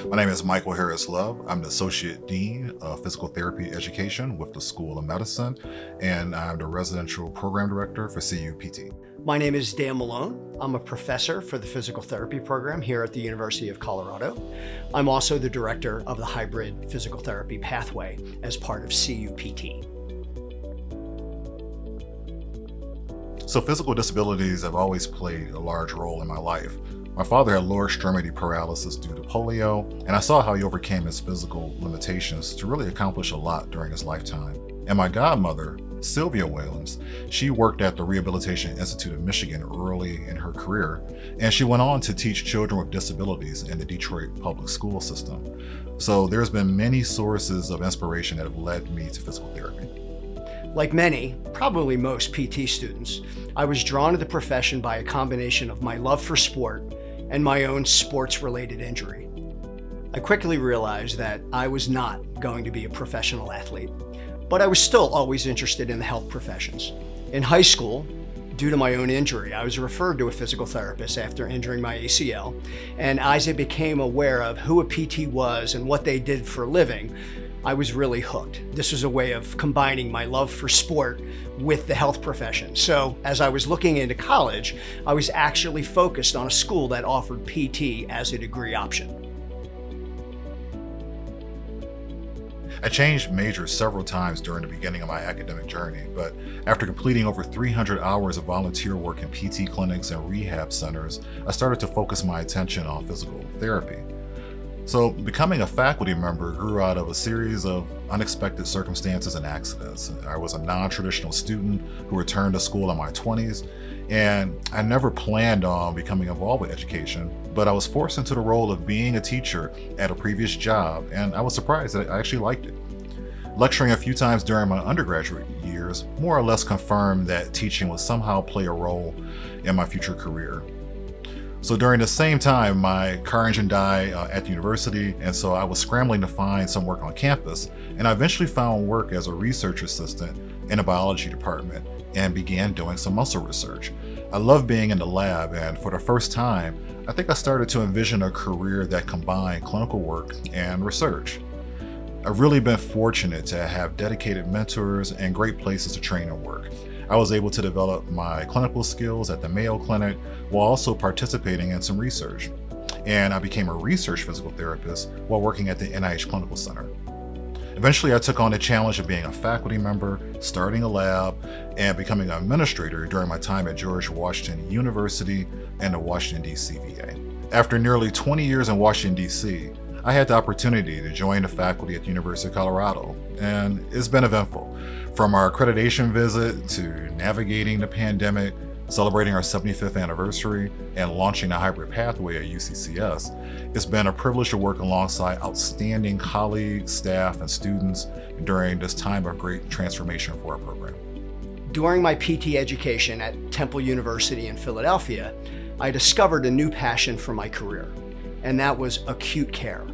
My name is Michael Harris-Love. I'm the Associate Dean of Physical Therapy Education with the School of Medicine, and I'm the Residential Program Director for CUPT. My name is Dan Malone. I'm a professor for the Physical Therapy program here at the University of Colorado. I'm also the Director of the Hybrid Physical Therapy Pathway as part of CUPT. So physical disabilities have always played a large role in my life. My father had lower extremity paralysis due to polio, and I saw how he overcame his physical limitations to really accomplish a lot during his lifetime. And my godmother, Sylvia Williams, she worked at the Rehabilitation Institute of Michigan early in her career, and she went on to teach children with disabilities in the Detroit public school system. So there's been many sources of inspiration that have led me to physical therapy. Like many, probably most PT students, I was drawn to the profession by a combination of my love for sport and my own sports-related injury. I quickly realized that I was not going to be a professional athlete, but I was still always interested in the health professions. In high school, due to my own injury, I was referred to a physical therapist after injuring my ACL, and as I became aware of who a PT was and what they did for a living, I was really hooked. This was a way of combining my love for sport with the health profession. So as I was looking into college, I was actually focused on a school that offered PT as a degree option. I changed majors several times during the beginning of my academic journey, but after completing over 300 hours of volunteer work in PT clinics and rehab centers, I started to focus my attention on physical therapy. So becoming a faculty member grew out of a series of unexpected circumstances and accidents. I was a non-traditional student who returned to school in my 20s, and I never planned on becoming involved with education, but I was forced into the role of being a teacher at a previous job, and I was surprised that I actually liked it. Lecturing a few times during my undergraduate years more or less confirmed that teaching would somehow play a role in my future career. So during the same time, my car engine died at the university, and so I was scrambling to find some work on campus, and I eventually found work as a research assistant in a biology department and began doing some muscle research. I love being in the lab, and for the first time, I think I started to envision a career that combined clinical work and research. I've really been fortunate to have dedicated mentors and great places to train and work. I was able to develop my clinical skills at the Mayo Clinic while also participating in some research. And I became a research physical therapist while working at the NIH Clinical Center. Eventually, I took on the challenge of being a faculty member, starting a lab, and becoming an administrator during my time at George Washington University and the Washington, D.C. VA. After nearly 20 years in Washington, D.C., I had the opportunity to join the faculty at the University of Colorado, and it's been eventful. From our accreditation visit to navigating the pandemic, celebrating our 75th anniversary, and launching a hybrid pathway at UCCS, it's been a privilege to work alongside outstanding colleagues, staff, and students during this time of great transformation for our program. During my PT education at Temple University in Philadelphia, I discovered a new passion for my career, and that was acute care.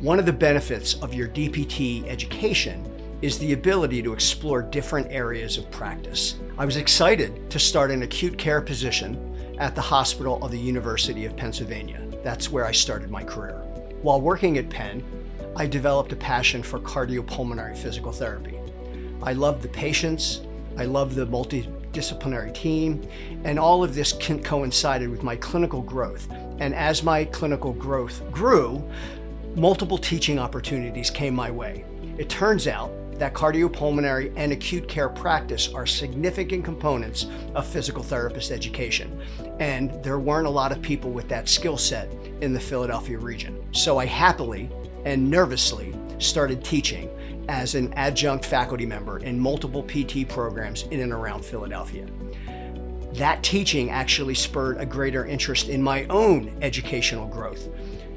One of the benefits of your DPT education is the ability to explore different areas of practice. I was excited to start an acute care position at the hospital of the University of Pennsylvania. That's where I started my career. While working at Penn, I developed a passion for cardiopulmonary physical therapy. I loved the patients, I loved the multidisciplinary team, and all of this coincided with my clinical growth. And as my clinical growth grew, multiple teaching opportunities came my way. It turns out that cardiopulmonary and acute care practice are significant components of physical therapist education, and there weren't a lot of people with that skill set in the Philadelphia region. So I happily and nervously started teaching as an adjunct faculty member in multiple PT programs in and around Philadelphia. That teaching actually spurred a greater interest in my own educational growth.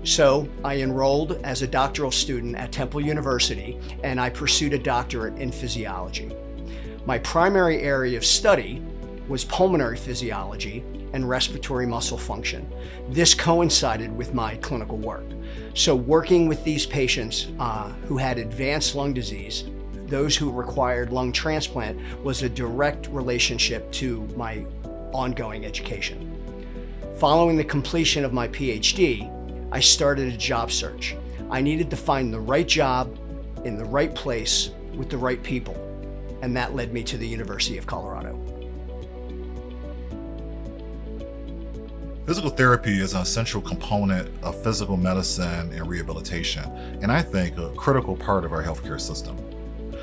So I enrolled as a doctoral student at Temple University, and I pursued a doctorate in physiology. My primary area of study was pulmonary physiology and respiratory muscle function. This coincided with my clinical work. So working with these patients who had advanced lung disease, those who required lung transplant, was a direct relationship to my ongoing education. Following the completion of my PhD, I started a job search, I needed to find the right job in the right place with the right people, and that led me to the University of Colorado. Physical therapy is an essential component of physical medicine and rehabilitation, and I think a critical part of our healthcare system.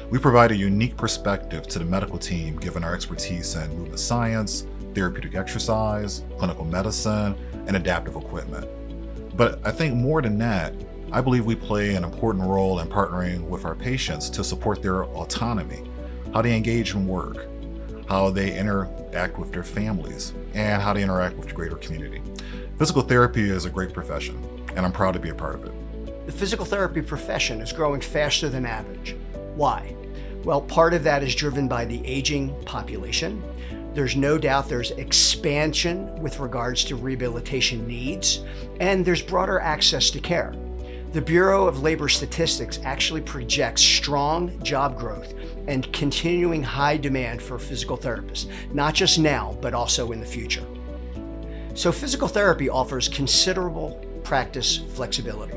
We provide a unique perspective to the medical team given our expertise in movement science, therapeutic exercise, clinical medicine, and adaptive equipment. But I think more than that, I believe we play an important role in partnering with our patients to support their autonomy, how they engage in work, how they interact with their families, and how they interact with the greater community. Physical therapy is a great profession, and I'm proud to be a part of it. The physical therapy profession is growing faster than average. Why? Well, part of that is driven by the aging population. There's no doubt there's expansion with regards to rehabilitation needs, and there's broader access to care. The Bureau of Labor Statistics actually projects strong job growth and continuing high demand for physical therapists, not just now, but also in the future. So physical therapy offers considerable practice flexibility.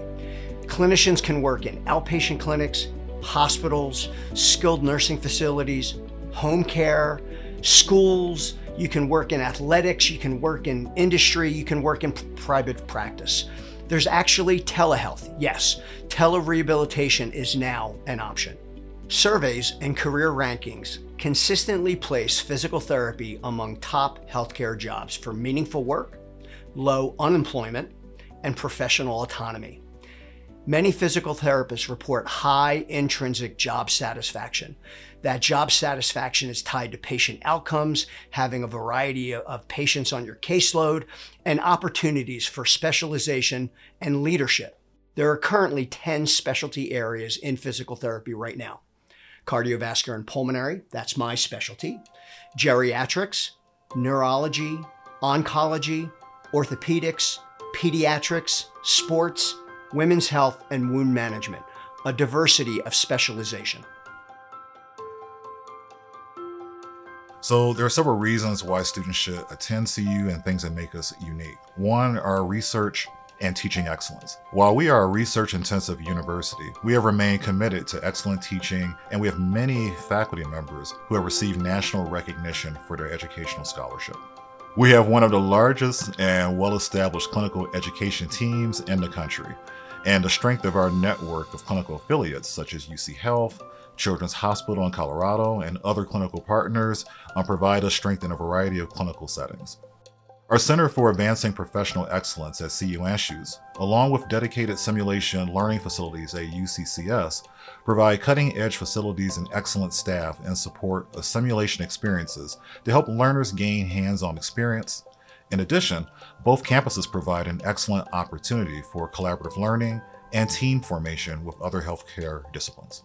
Clinicians can work in outpatient clinics, hospitals, skilled nursing facilities, home care, schools. You can work in athletics, you can work in industry, you can work in private practice. There's actually telehealth. Yes, telerehabilitation is now an option. Surveys and career rankings consistently place physical therapy among top healthcare jobs for meaningful work, low unemployment, and professional autonomy. Many physical therapists report high intrinsic job satisfaction. That job satisfaction is tied to patient outcomes, having a variety of patients on your caseload, and opportunities for specialization and leadership. There are currently 10 specialty areas in physical therapy right now. Cardiovascular and pulmonary, that's my specialty. Geriatrics, neurology, oncology, orthopedics, pediatrics, sports, women's health, and wound management, a diversity of specialization. So there are several reasons why students should attend CU and things that make us unique. One, our research and teaching excellence. While we are a research-intensive university, we have remained committed to excellent teaching, and we have many faculty members who have received national recognition for their educational scholarship. We have one of the largest and well-established clinical education teams in the country, and the strength of our network of clinical affiliates such as UC Health, Children's Hospital in Colorado, and other clinical partners provide us strength in a variety of clinical settings. Our Center for Advancing Professional Excellence at CU Anschutz, along with dedicated simulation learning facilities at UCCS, provide cutting-edge facilities and excellent staff and support of simulation experiences to help learners gain hands-on experience. In addition, both campuses provide an excellent opportunity for collaborative learning and team formation with other healthcare disciplines.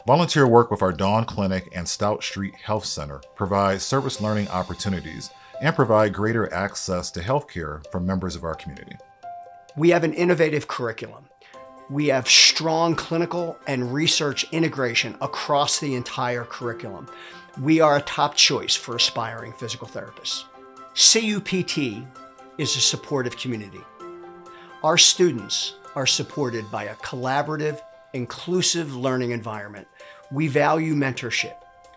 Volunteer work with our Dawn Clinic and Stout Street Health Center provides service learning opportunities and provide greater access to healthcare for members of our community. We have an innovative curriculum. We have strong clinical and research integration across the entire curriculum. We are a top choice for aspiring physical therapists. CUPT is a supportive community. Our students are supported by a collaborative, inclusive learning environment. We value mentorship.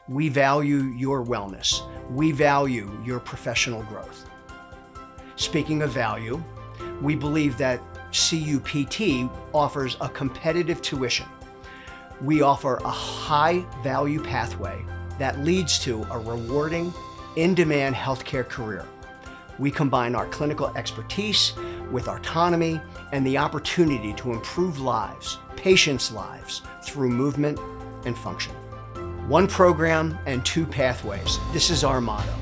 We value your wellness. We value your professional growth. Speaking of value, we believe that CUPT offers a competitive tuition. We offer a high value pathway that leads to a rewarding, in-demand healthcare career. We combine our clinical expertise with autonomy and the opportunity to improve lives, patients' lives, through movement and function. One program and two pathways. This is our motto.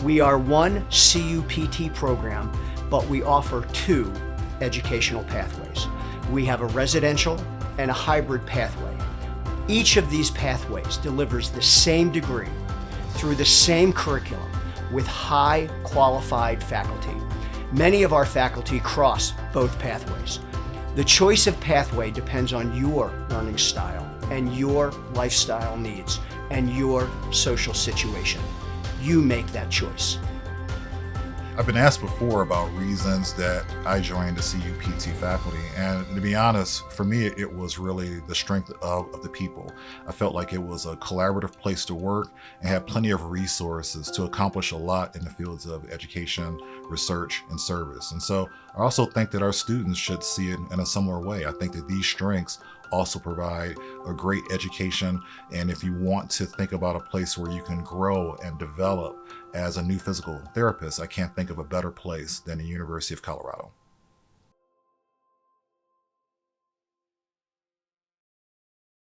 We are one CUPT program, but we offer two educational pathways. We have a residential and a hybrid pathway. Each of these pathways delivers the same degree through the same curriculum with high qualified faculty. Many of our faculty cross both pathways. The choice of pathway depends on your learning style and your lifestyle needs and your social situation. You make that choice. I've been asked before about reasons that I joined the CU PT faculty, and to be honest, for me, it was really the strength of the people. I felt like it was a collaborative place to work and had plenty of resources to accomplish a lot in the fields of education, research, and service. And so I also think that our students should see it in a similar way. I think that these strengths also provide a great education. And if you want to think about a place where you can grow and develop as a new physical therapist, I can't think of a better place than the University of Colorado.